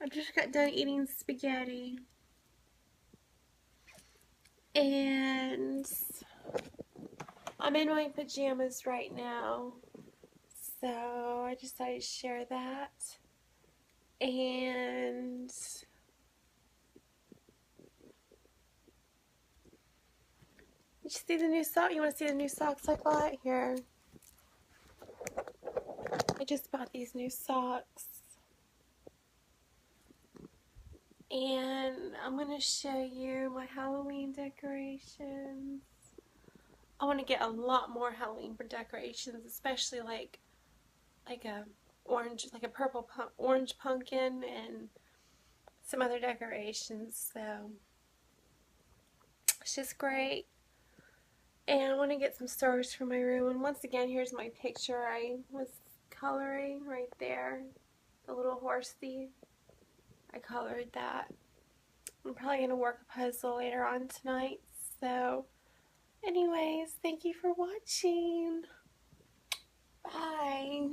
just got done eating spaghetti. And I'm in my pajamas right now. So I decided to share that. And you see the new sock? You want to see the new socks I bought? Here. I just bought these new socks. And I'm going to show you my Halloween decorations. I want to get a lot more Halloween decorations, especially like a orange, like a orange pumpkin and some other decorations. So it's just great. And I want to get some stars for my room. And once again, here's my picture I was coloring right there. The little horsey. I colored that. I'm probably going to work a puzzle later on tonight. So, anyways, thank you for watching. Bye.